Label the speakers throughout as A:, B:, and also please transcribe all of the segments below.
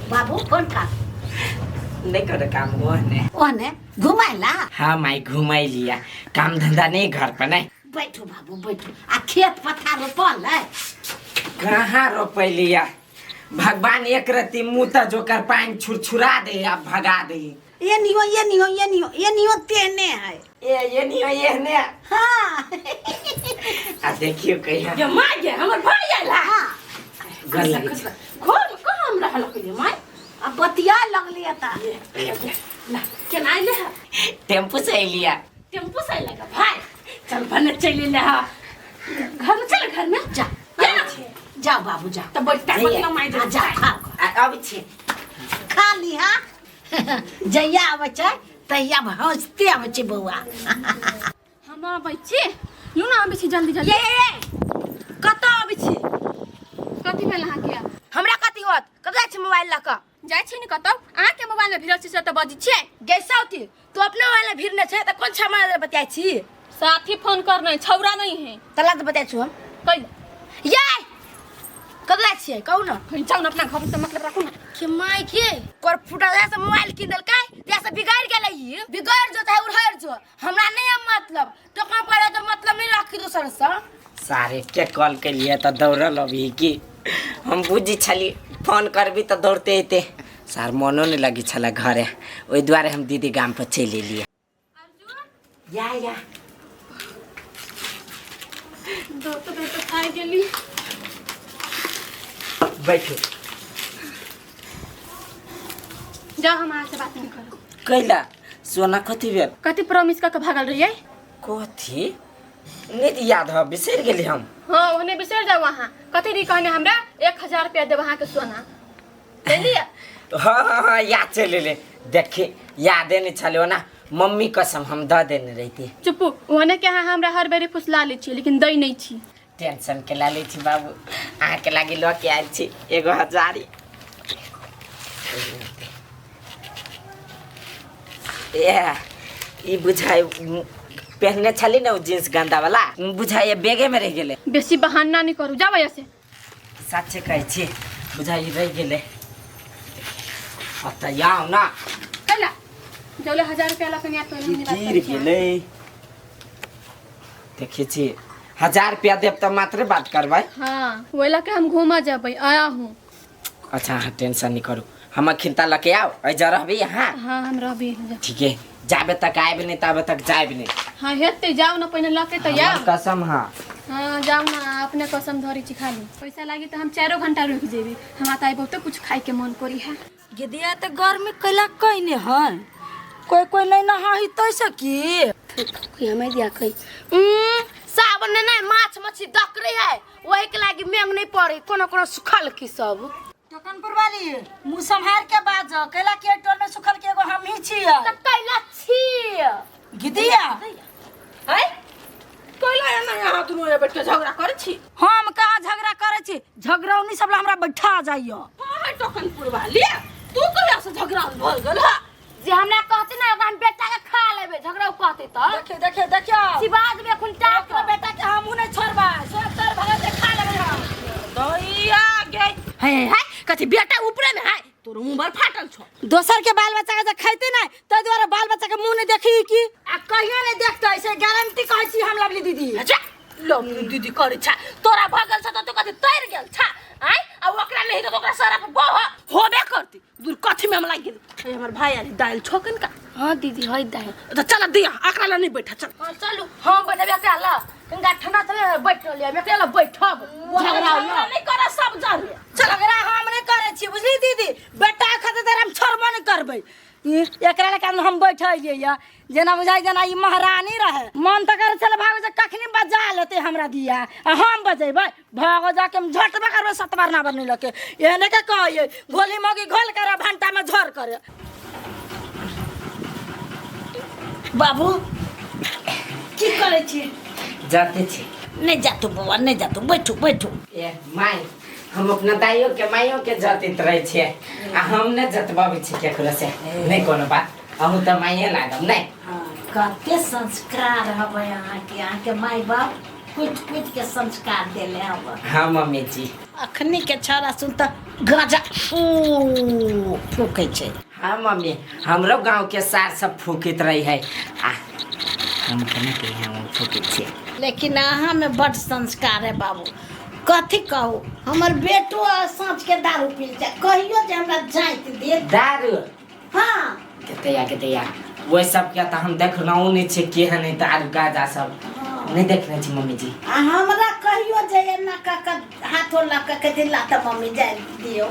A: बाबू phone कर
B: नहीं करे काम
A: ओने घुमाइला।
B: हाँ माई घुमाई लिया, काम धंधा नहीं घर पर नहीं।
A: बैठो बाबू बैठो। आ खेत पथार रोपल है?
B: कहाँ रोपै लिया, भगवान एक रत्ती मुँह त जोकर पानी छुरछुरा दे अब भगा दे।
A: ये नहीं हो तेने है।
B: ये नहीं हो ये ने।
A: हाँ
B: आ देखियो कहिया
C: ये माय गे हमर भाई आइला।
A: हाँ
B: गल
C: घर में कहाँ हम रहल के माय?
A: अब बतिया लगली ता
C: ला केना आइले है?
B: टेम्पू से लिया।
C: टेम्पू से आइला का भाई? चल भने चले ले हा। घर में चल घर में
A: जा जाओ बाबू जाओ।
C: तो बैठा मतलब माय दे
A: जा खा
B: अब छे
A: खा ली। हाँ जैया आवे छै तैया हंसते आवे छै बौआ।
C: हमरा बच्चे नु ना आबे छी जल्दी जल्दी।
D: ये कत आबे छी?
C: कथि भेल अहाँ के?
D: हमरा कथि होत? कत जाय छी मोबाइल ल क?
C: जाय छी नि कतौ? अहाँ के मोबाइल में भिड़ल छी से त बजी छै।
D: गैसाउती तू अपने मोबाइल में भिड़ने छै त कोन छमा बताय छी?
C: साथी फोन करने छौरा नहीं है।
D: तला त बताय छु हम।
C: कहि
D: ये कत जाय छी कहू न?
C: जाऊ न अपना घर से मतलब राखू ना।
D: के माय के कोर फुटा जाय से मोबाइल किन देल काय? जैसे बिगाड़ गेलै ई। बिगाड़ जो चाहे उड़हर जो हमरा नहीं है मतलब। तो कहां पर तो मतलब नहीं राखी दूसर से।
B: सारे के कॉल के लिए तो दौड़ल अभी की हम बुझी छली फोन करबी तो दौड़ते अते। सार मनो नहीं लगी छला घरे, ओई द्वारे हम दीदी गाम पर चले लिए। या
C: तो खाए गेली।
B: बैठो
C: जाओ हम अहाँ से बात नहीं करो।
B: कैला सोना कथी भेल?
C: कथि प्रॉमिस का भागल रहिए?
B: कथी नहीं याद है, बिसर गेली हम।
C: हाँ ओने बिसर जाओ वहाँ। कथि दी कहने हमरा 1000 रुपया देब अहाँ के सोना। ले लिया?
B: हाँ याद चले ले। देखे यादे नहीं छलो ना, मम्मी कसम हम द देने रहती।
C: चुप ओने के अहाँ हमरा हर बेरी फुसला ले छी लेकिन दई नहीं छी।
B: टेंशन के ला ले छी बाबू, अहाँ के लागी ल के आइल छी 1000। ई बुझाई पहनने छली ना जींस गंदा वाला, बुझाई बैगे में रह गेले।
C: बेसी बहाना नहीं करू जाओ ऐसे।
B: सच्चे कहे छी बुझाई रह गेले। अत याओ ना
C: कला जौले 1000 रुपया ला कनिया तो नहीं बात
B: गिर गेले। देखि छी 1000 रुपया देब त मात्र बात करबै।
C: हां ओइला के हम घूमा जाबै आया हूं।
B: अच्छा हाँ टेंशन नहीं करू, हम खिंता लके आओ ऐजा रहबी यहाँ।
C: हां हम रहबी।
B: ठीक है जाबे तक आएब नहीं तबे तक जाएब नहीं।
C: हां हेते जाओ ना पहले लके त या
B: कसम। हाँ
C: हां जाओ ना अपने कसम धरी छी खाली। पैसा लागी त हम 4 घंटा रुक जेबी। हमरा त आइ बहुत कुछ खाए के मन करी है।
D: गिदिया त गर्मी कैला कइने हन। कोई नहीं नहाही तैसे की
C: हमें दिया कई
D: सावन ने नहीं माछ मछली दकरी है वही के लागी मेंग नहीं पड़े कोनो कोनो सुखल की सब।
A: टकनपुर वाली मुंह संभाल के बाज कैला के टोल में सुखल के एगो हम ही छी।
D: त कैला छी
A: गिदिया
D: है
C: कैला ना यहाँ दुनु बैठ के झगड़ा करे छी।
A: हम कहाँ झगड़ा करे छी? झगड़ौनी सब हमरा बैठा जाइयो।
C: हां टकनपुर वाली तू कहिया से झगड़ा भल गेल है?
D: जे हमरा कहते ना अपन बेटा के खा लेबे झगड़ा कहते त
A: देखियो
D: सिबाद में खुंटा
A: अपना बेटा के हमहू नहीं छोड़बा, सब तर भगत के खा लेबे हम।
C: दैया गे
D: है कथि बेटा ऊपरे में है
C: तोर मुंह भर फाटल छ।
A: दोसर के बाल बच्चा के खाइते नहीं त द्वारा बाल बच्चा के मुंह नहीं देखी की आ कहियो नहीं देखता। ऐसे गारंटी कहै छी हम लवली दीदी।
C: अच्छा लो दीदी करे छ तोरा भगल छ त कथि तैर गेल छ आइ आ ओकरा नहीं त ओकरा सारा पे बह होबे करती। दूर कथि में हम लाग गेल। हमर भाई आली दाल छकन का।
D: हां दीदी है दाई
C: त चल दिया आकरा ला नहीं बैठा चल।
D: हां चलू हम बनबे एकरा ला गंगा ठंडा चले बैठ लिया मैं एकरा ला बैठब झगड़ा
C: नहीं करे सब जाने।
A: झगड़ा हम नहीं करे छी बुझली दीदी। बेटा खातिर हम छोड़बो नहीं करबै। एकरा ले काम हम बैठलिए या जेना बुझाई जेना ई महारानी रहे। मन त करे चल भाग जा कखनी बजा लेते हमरा दिया आ हम बजेबै भाग जा के हम झटबा करबै 7 बार ना बन लके। एने के कहिए गोली मगी घोल कर भंटा में झोर करे। बाबू की करे छी?
B: जाते छी।
A: नहीं जातू बउआ नहीं जातू बैठू बैठू।
B: ए माई हम अपना दाइयों के माइयों के जतित रहे छे आ हम ने जतबाबे छी केकरो से नहीं कोनो बात। अहू त माइये लागम नहीं।
A: कते संस्कार हबै अहाँ के माई बाप। कुछ कुछ के संस्कार देले अब
B: हाँ मम्मी जी।
A: अखनी के छोरा सुन त गाजा फूके छै।
B: हाँ मम्मी, हमरो गांव के सार सब फूकित रही है। हम कने के हम फूकित छे।
A: लेकिन अहाँ में बड़ संस्कार है बाबू। कथी कहू, हमर बेटो साँझ के दारू पी जाए, कहियो जे हमरा जाइत दे
B: दारू
A: हाँ
B: कते या वो सब क्या तो हम देख रहा नहीं छे के है नहीं दारू गाजा सब नहीं देखने छी मम्मी जी।
A: आ हमरा कहियो जे एना का हाथो लग के दिला त मम्मी जाए दियो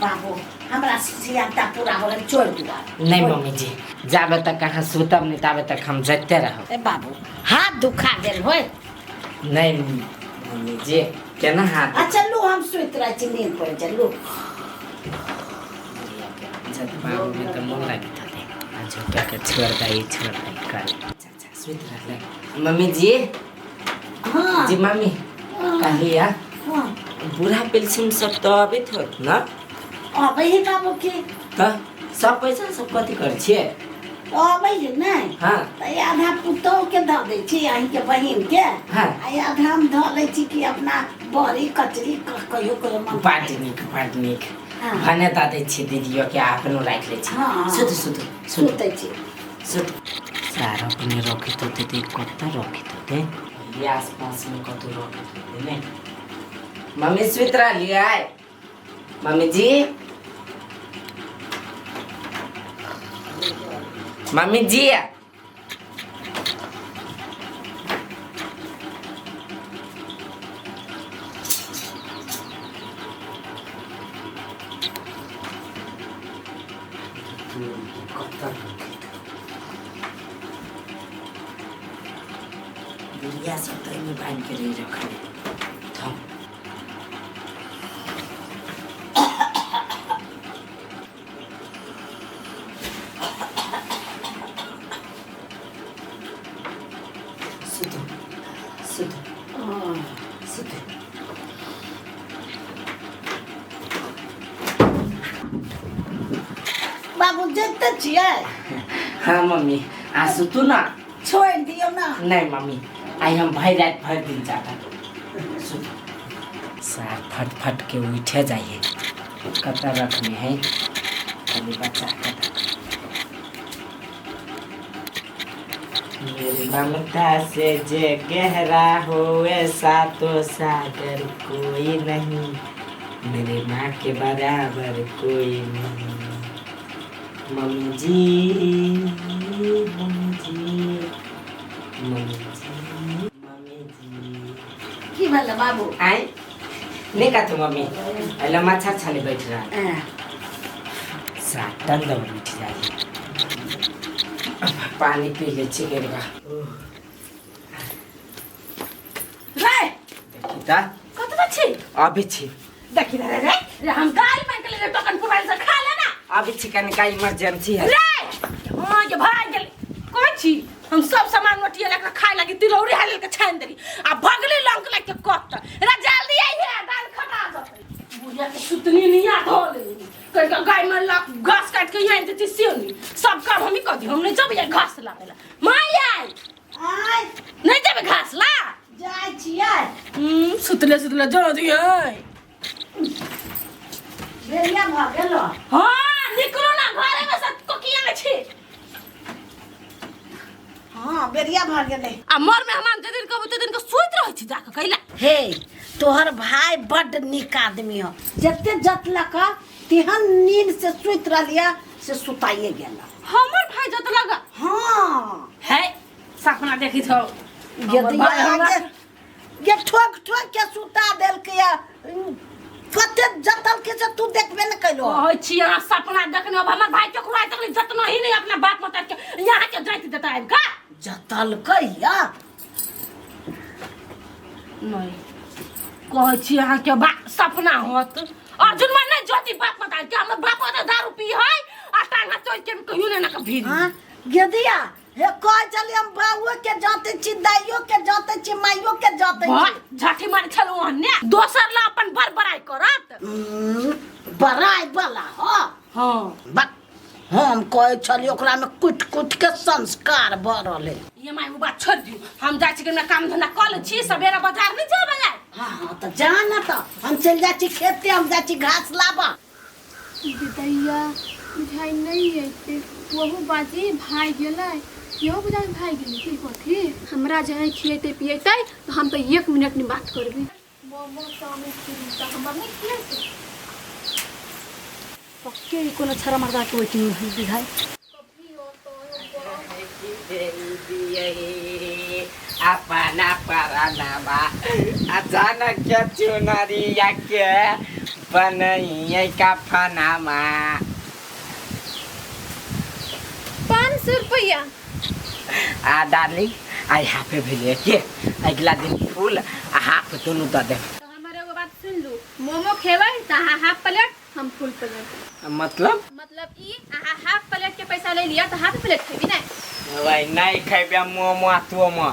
A: बाबू, हमरा सियाता पूरा हो गए छोड़ दिया।
B: नहीं मम्मी जी, जाबे तक कहाँ सुतब नहीं ताबे तक हम जते रहो।
A: ए बाबू हाथ दुखा गेल होय।
B: नहीं मम्मी जी केना हाथ।
A: अच्छा लो हम सुत रह छी, नींद पड़ जा लो।
B: जब बाबू में तो मन लगी था आज क्या के छोड़ दई कर। अच्छा सुत रह मम्मी जी।
A: हाँ
B: जी मम्मी कहिया
A: हाँ
B: बूढ़ा पेंशन सब तो अभी थोड़ ना
A: अबै है बाबू के
B: तो सब पैसा सब कथी कर छिए।
A: अबै है नहीं
B: हाँ
A: त आधा पुतौ के ध दै छी, अहीं के बहिन के
B: हाँ
A: आ आधा हम ध लै छी कि अपना बड़ी कचरी कहियो मन
B: पार्ट निक
A: हाँ।
B: भने दादे छी दीदियो के आपनो राख ले छी।
A: हाँ।
B: सुत
A: सुतै छी।
B: सारा अपने रखी तो थे कत्ता रखी तो थे ये आसपास में कतो रखी तो थे ने मम्मी सुत रह लिया है मम्मी जी। मम्मी जी दुनिया सब तो में बांध के रही रखा है थम सुत
A: बाबू जते छियै।
B: हाँ मम्मी आ सुतू ना।
A: छोड़ दियो ना।
B: नहीं मम्मी आई हम भाई रात भर दिन जाता सार फट फट के उठे जाइए कता रखने हैं अभी बच्चा मेरी ममता से जे गहरा हो ऐसा तो सागर कोई नहीं, मेरे माँ के बराबर कोई नहीं। मम्मी जी मम्मी जी मम्मी जी मम्मी जी
A: की भेल बाबू
B: आई नहीं का तो मम्मी अल्लाह माछा छाले बैठ रहा है साटन दौड़ उठ जाए पानी पी ले चिकेर का
A: रे
B: देखी ता
A: कतबा छी
B: अभी छी
A: देखी रे हम गाड़ी में के ले टोकन पुराल से खा लेना
B: अभी चिकन का इमरजेंसी है।
A: रे हां के भाग गेल कोई छी हम सब सामान नोटिया लेकर खाए लगी तिलौरी हाल के छान देली आ भगले लंक लग के कत रे जल्दी आई है दाल खटा जते बुझा के सुतनी नहीं आ धोले कह के गाय में लक घास काट के यहां देती सियोनी सब काम हम ही कर दी, हम नहीं जब ये घास लावेला माई आई नहीं जब घास ला जाय छियै सुतले जो दियै बेरिया भाग गेलो। हां निकलो ना घरे में सब कोकिया में छी। हाँ बेरिया भाग गेले
C: आ मर में हम जे दिन कहबो ते दिन के सुइत रहै छी जाके कैला।
A: हे तोहर भाई बड़ निक आदमी हो, जते जतलक तेहन नींद से सुत रहलिया से सुताइए गेला।
C: हमर भाई जत लगा
A: हाँ
C: है सपना देखी थो
A: ये ठोक ठोक के सुता देल के कते जतल के से तू देखबे न कैलो
C: कहै छी अहाँ सपना देखने अब हमर भाई के कुराई तक जतना ही नहीं अपना बाप मत के यहाँ के जाइत देता है का
A: जतल कैया
C: नहीं कहै छी अहाँ के सपना होत अर्जुन मन नहीं ज्योति बाप मत के हमर बाप तो दारू पी है आ टांगा चोर के कहियो ने ना भीड़।
A: हां गेदिया हे कह चली हम बाबू के जाते छी दाइयो के जाते छी माइयो के जाते छी
C: झाठी मार छलो हन्ने दोसर ला अपन बड़ाई करत
A: बड़ाई वाला हो
C: हां
A: बा हम कहे छली ओकरा में कुट कुट के संस्कार बढ़ल है।
C: ये माय वो बात छोड़ दियो, हम जाय छी के काम धंधा कर ले छी, सवेरा बाजार नहीं जाबे जाय।
A: हाँ तो जाना तो हम चल जा छी खेते, हम जा छी घास लाबा।
E: दैया बुझाई नहीं है वहु बाजी भाई गेलै, यो बुझाई भाई गेलै की कथी हमरा जे खिएते पिएते तो हम तो 1 मिनट में बात करबे। मोमो सामने खिरी त हमर नहीं खिएते
A: पक्के कोनो छरा मर्दा के ओटी बुझाई
E: कभी हो तो
B: अपना परानामा अचानक क्या चुनरिया के बनैया का फनामा
E: 500 रुपया।
B: डार्लिंग आई हाफ भेलिए के अगला दिन फूल हाफ दोनों दे दे।
E: तो हमारे एगो बात सुन लू, मोमो खेबै त हाफ प्लेट हम फुल प्लेट।
B: मतलब
E: ई हाफ प्लेट के पैसा ले लिया तो हाफ प्लेट खेबी ना।
B: भाई नहीं खेबे मोमो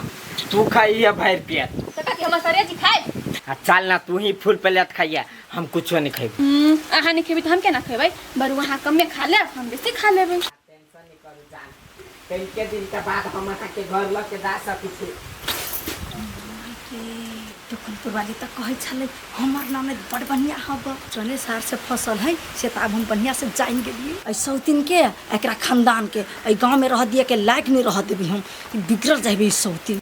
B: तू खाइए भर पेट
E: तो कथी हम सरे जी खाए।
B: चल ना तू ही फुल प्लेट खाइए, हम कुछ नहीं खेब।
E: अहाँ नहीं खेबी तो हम केना खेबै, बरु वहाँ कम में खा ले हम बेसी खा लेबै।
B: टेंशन नहीं करू जान, कई के दिन के बाद हम के घर लग के जा सकी छी।
A: दुकानपुर वाली तक कहे छले हमर नाम बड़ बढ़िया हब चने सार से फसल है से तब हम बढ़िया से जान गेलिए। ऐ सौतीन के एकरा खानदान के ऐ गांव में रह दिए के लायक नहीं रह देबी, हम बिगड़ जाबे सौतीन।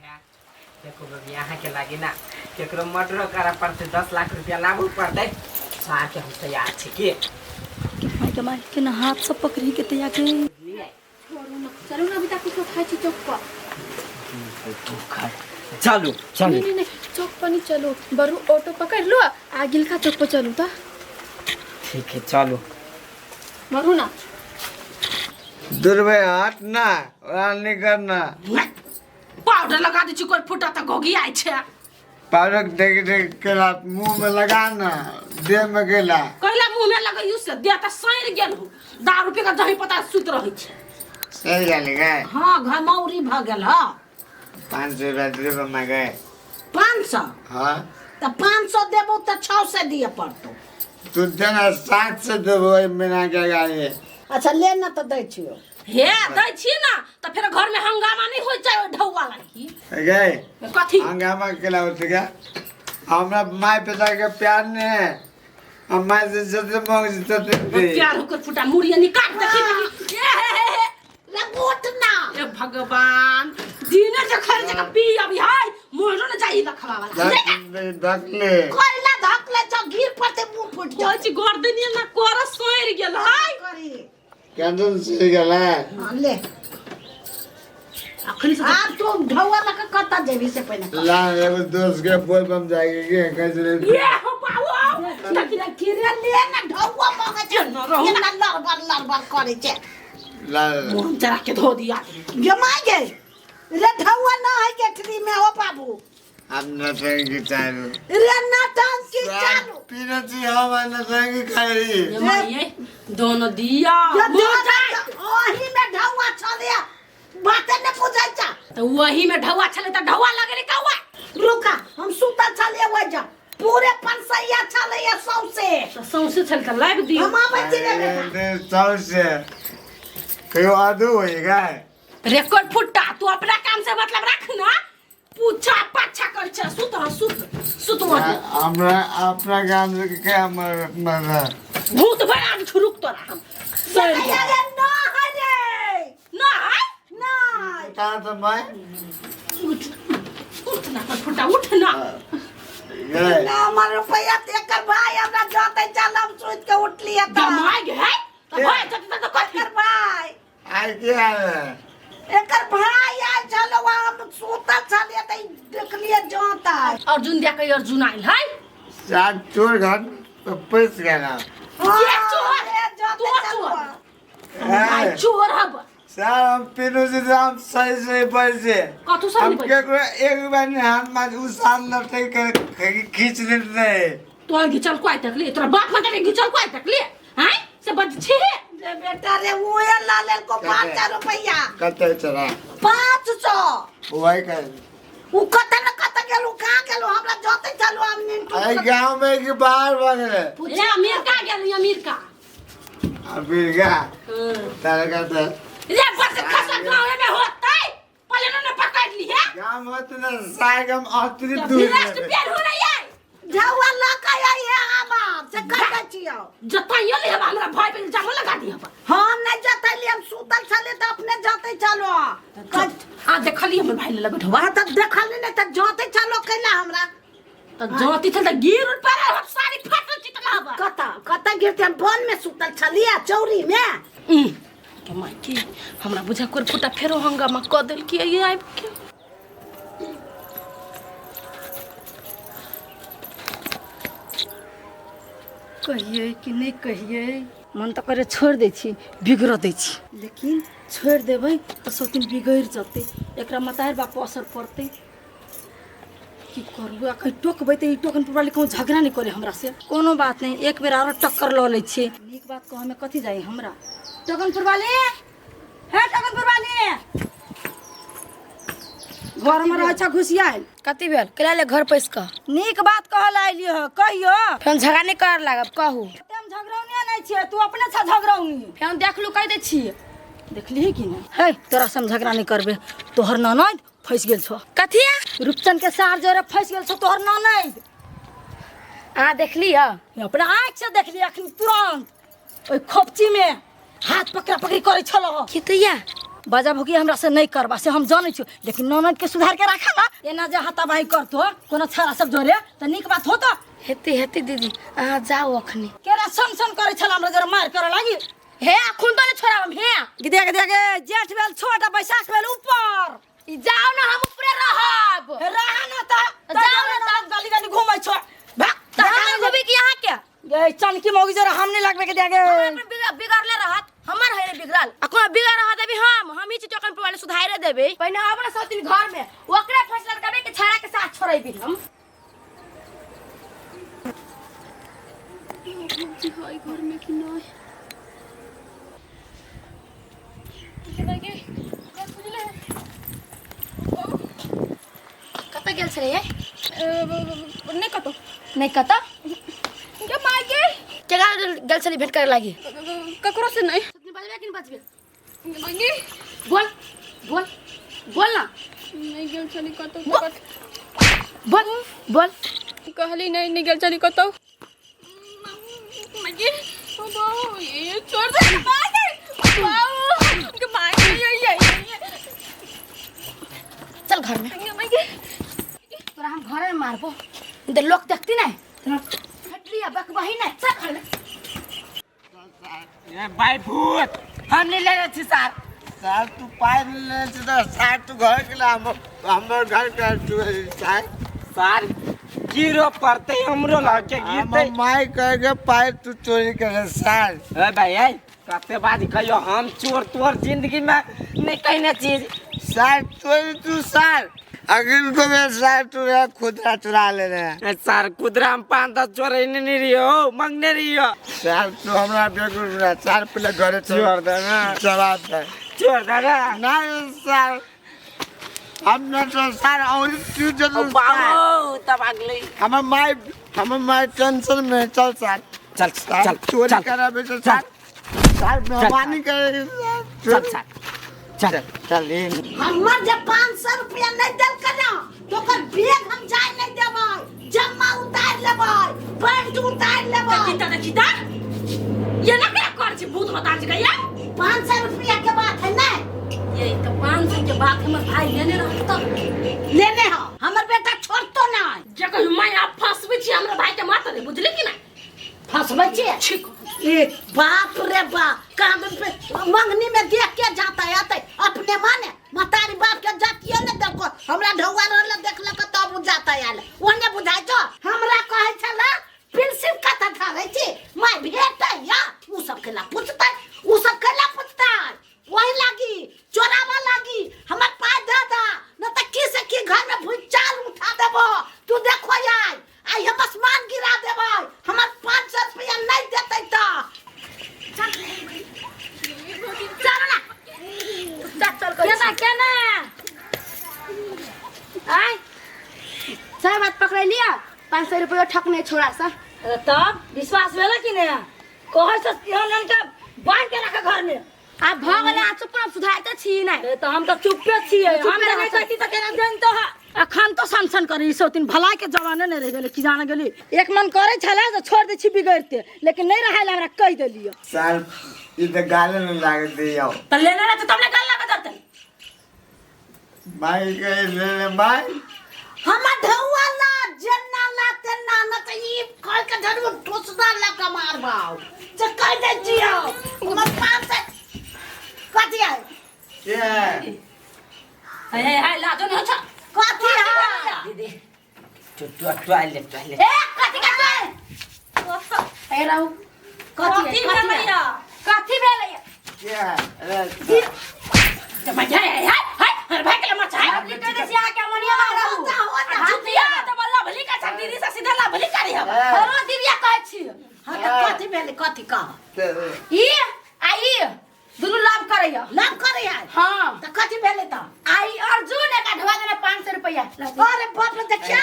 B: देखो बबी यहाँ के लागी ना केकरो मर्डर करा पड़ते 10 लाख रुपया लाभू पड़ते सार के हम तैयार छी के
A: माई के ना हाथ से पकड़ी के तैयार के
E: छोड़ू ना, चलू ना अभी तक कुछ खाई छी चौक पर।
B: चलो चलो
E: नहीं चौक पर नहीं चलो, बरु ऑटो पकड़ लो आगिल का चौक पर चलू तो।
B: ठीक है चलो
E: बरु ना
F: दुर्बे हट ना नहीं करना।
C: पाउडर लगा दे छी कोई फुटा त गोगी आइ छे।
F: पारक देख देख के रात मुंह में लगाना, देह में गेला
C: कहला मुंह में लगाइयो से दे त सैर गेल हो, दारू पी के जही पता सुत रहै छे।
F: सही गल गए।
A: हां घमौरी भ गेल ह।
F: 500 रुपया में गए
A: 500
F: हाँ
A: त 500 देबो त 600 दिए पड़तो।
F: तू देना 700 देबो बिना के गाड़ी।
A: अच्छा ले ना तो दै छियो।
C: हे दै छी ना त फिर घर में हंगामा नहीं होय जाय ढौवा लगी।
F: गए
C: कथी
F: हंगामा केला होते क्या हमरा माय पिता के प्यार नहीं है, हम माय से जते मांग जते दे।
C: प्यार होकर फुटा मुड़िया निकाल देखी
A: लगोट ना
C: ए भगवान दिने जे खर्च के पी अभी हाय मोहरो न जाई लखवा वाला
F: धकले
A: कोइला धकले छ गिर पड़ते मुंह फुट जा।
C: कोई गर्दनिया ना कोरा सोइर गेल हाय।
F: कैंडल से गेला
A: ले
C: अखनी से
A: आ तू ढौवा लग कता जेबी से पहले
F: ला एगो दोस्त के बोल बम जाएगी के कैसे
C: ये हो पाओ
A: लकीरा किरे ले ना ढौवा मगे छ ये ना लरबर करे छे।
F: ला
C: मोहन जरा के धो दिया
A: जमा गे रे ढौवा ना है के ट्री में हो बाबू।
F: हम न ठेंगी चालू
A: रे ना टांग की चालू
F: पीना चाहिए हम न ठेंगी खाई।
C: ये माये दोनों दिया
A: ये
C: हो जाए
A: ओही में ढौवा छले बाते ने पूछै छ
C: तो वही में ढौवा छले त ढौवा लगले कौवा।
A: रुका हम सुता छले वजा पूरे पंसैया छले ये सौसे
C: तो सौसे छल के लाग दियो।
A: हम आबै छी रे बेटा
F: दे चाउ से कयो आदू होएगा
C: रेकॉर्ड फुटा तू अपना काम से मतलब रख ना, पूछा पाछा कर छ सुत
F: हमरा अपना काम से क्या मजा
C: भूत भरा छुरुक तोरा हम सर
A: अरे ना है रे
C: ना है
A: ना
F: कहां तो मैं
C: उठ ना फुटा उठ ना
F: गए
A: ना हमर रुपया तेकर भाई हमरा जाते चल हम सुत के उठ लिए त
C: जमाई गए तो भाई जत तो कथी
A: एकर भाई
F: आई क्या है
A: एकर भाई आ चलो हम सुता छले त देख लिए जाता
C: अर्जुन दिया के अर्जुन आइल है।
F: चार चोर घर पैस गया ना
C: ये चोर
A: जाते
C: तू
A: चलो
C: चोर भाई चोर हब
F: सर हम पीनो से हम सही सही पैसे
C: कथु सब
F: हम
C: नहीं
F: के को एक बार ने हाथ में उसान लटे कर खींच लेते हैं
C: तो घिचल कोई तक ले तोरा बाप मत घिचल कोई तक ले हैं से बच छे
A: रे बेटा रे ओए लालेल को 500 रुपया
F: कते चला
A: 500
F: वही कर
A: उ कत न कत गेलु कहां गेलु हमरा जाते चलो हम नींद
F: आई गांव में की बाहर भाग रहे
C: ए अमेरिका गेल अमेरिका
F: अभी क्या तारे का तो
C: रे बस खसा गांव में होतै पहले न पकड़ ली है
F: गांव मत ना साइगम आतरी दूर
C: विरास्ट पेड़ हो रही है
A: झौआ लका आई है आबाद से कटा छियो
C: जताइयो ले हमरा भाई पे इल्जाम लगा दिया
A: हम नहीं जतैली हम सुतल छले त अपने जतै चलो
C: आ देखली हमर भाई ले बैठवा
A: वहां तक देखली नहीं त जतै चलो कैला हमरा
C: त जोती थल त गिर पर हम सारी फाटल चितला बा
A: कता गिरते हम बन में सुतल छलिया चौरी में
C: के माई के हमरा बुझा कोर फुटा फेरो हंगामा क देल कि ये आइब के
A: कहिए कि नहीं कहिए मन तो करे छोड़ दै छी बिगड़ दै छी लेकिन छोड़ देबै तो सब दिन बिगड़ जते एकरा मतार बाप असर पड़ते की करबू आ कहीं टोकबै त ई टोकन पर वाली कहूँ झगड़ा नहीं करे हमरा से कोनो बात नहीं एक बेर और टक्कर ल ले छी नीक बात कह में कथी जाई हमरा टोकन पर वाली हे टोकन पर वाली घर में रह छ घुसियाल
D: कति भेल केला ले घर पैस का
A: नीक बात कहल आइली हो कहियो
D: फेन झगड़ा नहीं कर लागब कहू
A: हम झगड़ौनिया नहीं छियै तू अपने छ झगड़ौनी
D: फेन देख लू कह दे छी
A: देखली कि नहीं है तोरा से हम झगड़ा नहीं करबे तोहर ननद फंस गेल छो
D: कथिया
A: रूपचंद के सार जोरे फंस गेल छो तोहर ननद
D: आ देखली ह
A: अपने आँख से देखली अखन तुरंत ओइ खोपची में हाथ पकड़ा पकड़ी करे छलो
D: कितैया
A: बाजा भुकी हमरा से नहीं करबा से हम जानै छी लेकिन ननद के सुधार के रखा ना एना जे हाथाबाही करतो कोनो छाड़ा सब जोरे त नीक बात होतो
D: हेते हेते दीदी आ जाओ अखनी
A: केरा सन करे छल हमरा जोरे मार करे लागी
D: हे अखुन तो नहीं छोड़ा हम हे
A: गिदिया गिदिया के जेठ बेल छोटा बैसाख बेल ऊपर
D: ई जाओ ना हम ऊपर रहब
A: रहा ना त
D: जाओ ना
A: त गली गली घुमै छ भाग
D: त हम घुमी कि यहाँ क्या
A: गे चनकी मौगी जरा हम नहीं लगबे के दिया गे
D: बिगड़ले रहत हमर है बिगड़ल अखन बिगड़ रहत अभी हम ही टोकन पर वाले सुधारे देबे पहिने अपना सब दिन घर में ओकरे फैसला करबे के छाड़ा के साथ छोड़ेबे हम
E: जी हाय घर में कि नहीं
D: कत गेल छले
E: नहीं कतो
D: नहीं कता
E: के माय के
D: केगा गेल छले भेंट करे लागी
E: ककरो से नहीं
D: सतनी बजबे कि नहीं बजबे
E: मंगी
D: बोल बोल बोल ना
E: नहीं गेल चली कतो
D: बोल बोल
E: कहली नहीं गेल चली कतो मंगी ओ बो ये छोड़ दे वाओ के माय ये
D: चल घर में तोरा हम घर में मारबो इधर लोग देखती नहीं हट लिया बकवाही नहीं चल घर में
B: ये भाई भूत हम नहीं ले रहे थे सर
F: सार तू पाए ले तो सार तू घर के ला हमर घर के तू सार
B: सर गिरो पड़ते हमरो लगे गिरते
F: हम माई कह के पाए तू चोरी करे सार
B: ए भाई ए कते बात कहियो हम चोर तोर जिंदगी में नहीं कहने चीज
F: सार चोरी तू सार अगर को मैं सार तू खुदरा चुरा ले रहे
B: सर कुदरा हम 5-10 चोरे नहीं रहियो मंगने रहियो
F: सार तू हमरा बेगुर ना सार पहले घरे
B: छोड़ दे ना
F: जवाब दे
B: छोड़ दे ना
F: नहीं सार हम ना तो सार और क्यों जरूर
B: बाबू तब अगले
F: हमर माई टेंशन में चल सार
B: चल
F: सार चोरी करा बेटा सार सार मेहरबानी करे
B: चल सर चल
F: चल इन
A: हमर जब 500 रुपया नहीं दल कना तो कर बेग हम जाय नहीं देबै जम्मा उतार लेबै पैंट उतार लेबै
C: देखिता ये ना क्या कर छी भूत बता छी गया
A: 500 रुपया के बात है ना
C: ये तो 500 के बात हमर भाई लेने रहत
A: लेने हो हमर बेटा छोड़तो ना
C: जगह मैं आप फंसबे छी हमरा भाई के मात रे बुझली कि नहीं
A: फंसबै छी
C: ठीक
A: एक बाप रे बाप कान पे मंगनी में देख के जाता है आते अपने माने मतारी बाप के जातियो ने देखो हमरा ढौआ रहल देखल के तब बुझाता आयल ओने बुझाय तो हमरा कहे छला प्रिंसिप कथा थारे छी मैं भेटै या उ सब के ला पूछता उ सब के ला पूछता वही लागी चोरावा लागी हमर पाय दादा न त की से की घर में भूचाल उठा देबो तू देखो यार आई हम आसमान गिरा देबै हमर 500 रुपया नहीं देतै त चल ना
D: चल कर
A: केना
D: आई सही बात पकड़ लिया 500 रुपया ठक नहीं छोड़ा सा
A: तब विश्वास भेला कि नहीं कहै छ एहन का बांध के रखे घर में।
D: आप भ गेले आ चुप न सुधारते छी नै
A: ए तो हम तो चुपे छिए, हम नहीं कहती तो केना जान तो अखन तो सनसन करी सोतिन भलाई के जमाने नहीं रह गेले कि जान गेली। एक मन करे छले तो छोड़ दे छी बिगड़ते, लेकिन नहीं रहल हमरा कह देलियो।
F: सर ई त गाले न लागे दियो
C: तो लेने रहे तो तुमने गल लगा देते
F: माई के ले माई
A: हमर ढौआ ला जन्ना ला तेना न त ई कह के धर में ठोसदा ला के मार बाऊ जे कह दे जियो हमर पास से कथि है
F: के
C: हाय लाजो नहीं छ
A: कथि है
B: दीदी टॉयलेट
A: ए कथि का है ए रहू कथि है
C: भैया
A: कथि भेलै
F: के
C: जब मैं हाय हाय भाई के मत चाहे
A: अब लिटे दे सिया के मनिया मारू
C: जुतिया तो बल्ला भली का छक दीदी से सीधा ला भली करी हम
A: हरो दिव्या कहै छी हां त कथि भेलै कथि कह
D: ई आई दुनु लाभ करैया
A: लाभ करे है
D: हां
A: त कथि भेलै त
D: आई अर्जुन का ढवा देना 500 रुपया
A: अरे बाप रे देखिया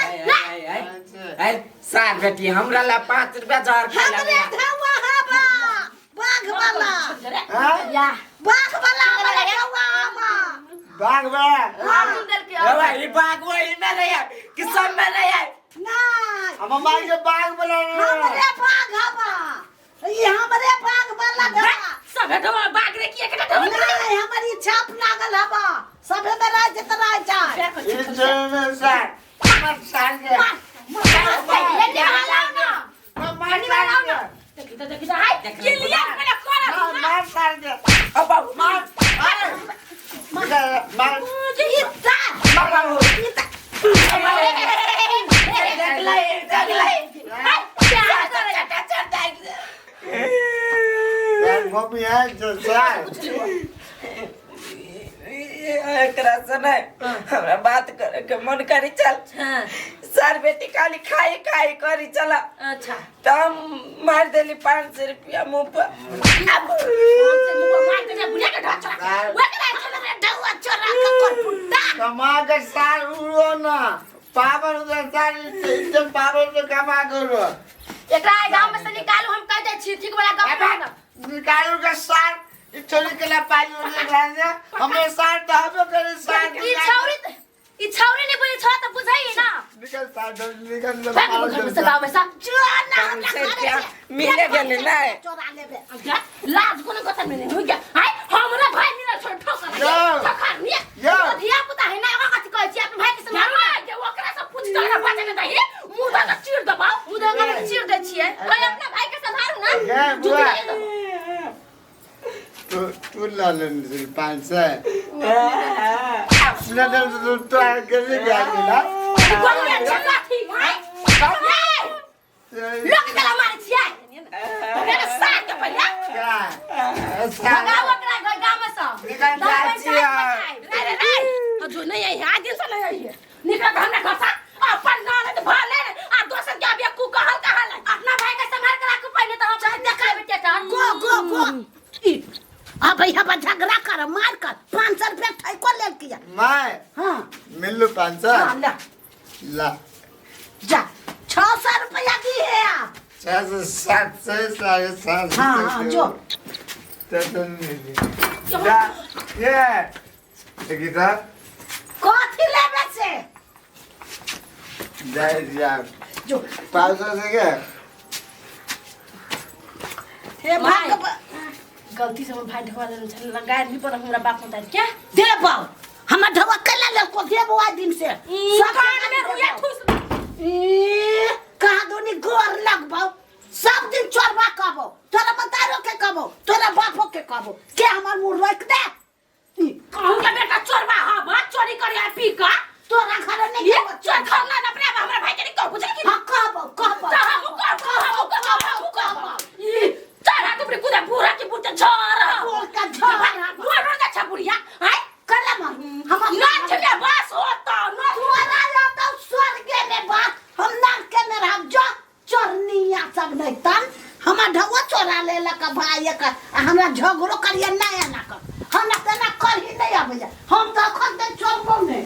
B: आई सार बेटी हमरा ला 5 रुपया जार
A: हमरे ढौआ हवा बाघ वाला
F: हां
A: या बाघ वाला हमरे ढौआ हवा
F: बाग बा
D: अर्जुन दल के
B: बाबा ई बाग वही में नहीं है कि सब में नहीं है।
A: नहीं
F: हम माई के बाग बना
A: हमरे बाघ हवा ये हमरे बाघ वाला ढौआ
C: सब ढवा बाग रे की एकटा ढवा
A: नहीं हमारी छाप लागल हवा सबे में रह जत रह जाए
F: ये जने सर मत साल के
A: ले ले वाला ना
F: मार मार
C: देखी तो हाय क्लियर मैंने करा
F: मार साल के
B: अब बाबू
F: मार मार
A: ये ता
F: मार मम्मी है जो सर
B: एकरा से नहीं हमरा बात करे के मन करी चल सर बेटी खाली खाई खाई करी चला
C: अच्छा
B: तो हम मार देली 500 रुपया मुंह पर
C: अब हमसे मुंह मार के बुला के ढा चला वो करा चला ढवा चोरा का कर फुटा
F: कमा के साल उड़ो ना पावर उधर साल एकदम पावर से कमा करो
D: एकरा गांव में से निकालू हम कह दे छी ठीक वाला गप ना
F: निकालो के साल इचोली के ला पानी उड़े रहने हमें साल तो हमें करे साल
D: ई छौरी नहीं बुझे छ त बुझाई ना
F: निकल साल निकल
D: घर में से गांव में सा
A: चोरा
B: हमसे क्या मिले गेले नहीं
A: चोरा लेबे
C: लाज को गतन में नहीं हो गया हाय हमरा भाई मेरा छोड़ ठोकर
F: यो।
C: ठोकर नहीं
F: यो
D: तो धिया पुता है ना का कथि कहै छी अपन भाई के से
C: मारू के ओकरा से पूछ तो बचे के दही मुंह का चीर दबाओ
D: मुदा का चीर दे छिए कोई अपना भाई के संभारू ना
F: ये बुआ
B: तो
F: तू ला ले 500 अपना तो आगे ले गया मिला
C: कोई में चला ठीक है लोग चला मार छिए मेरा साथ के भैया
F: क्या
D: गांव ओकरा गांव में सा
F: निकल जाती
C: रे रे जो नहीं है आज दिन से नहीं है निकल हमने घर से अपन नाले तो भाले आ दोस्त के अभी कु कहल
D: अपना भाई के संभाल के राखू पहले तो हम देखा बेटे ता
A: गो अब भैया बा झगड़ा कर मार कर 500 रुपया ठेको ले किया
F: मैं
A: हां
F: मिल लो 500
A: हां ला
F: ला
A: जा 600 रुपया दी है आप
F: 700
A: हां जो
F: जा ये देखिए
A: कथि लेबे से
F: जा
A: जो
F: 500 से क्या
A: हे भाग
C: गलती से हम भाई ढवा देन लगाए भी पर हमरा बाप मत क्या
A: दे पाओ हम ढवा कला ले को दे बुआ दिन से
C: कान में रुया ठूस
A: कहा दोनी गोर लग बाऊ सब दिन चोरबा कबो तोरा बतारो के कबो तोरा बापो के कबो के हमर मुंह रोक दे
C: कहूं के बेटा चोरबा हां बात चोरी कर यार पी का
A: तोरा घर नहीं
C: ये चोर खाना ना अपने हमरा भाई के को बुझे कि
A: हां कबो कबो
C: ये तारा तुमरे कुदा पूरा की पूरा झोर
A: बोल का झोर
C: बोल का छपुरिया हाय
A: कला मार हम
C: ना चले बस होता ना
A: तोरा ला तो स्वर्ग में बात हम ना के में हम जो चोरनिया सब नहीं तन हम ढवा चोरा ले ला का भाई का हमरा झगड़ो करिए ना कर हम ना कर ही नहीं आबे हम तो खन चोर बोने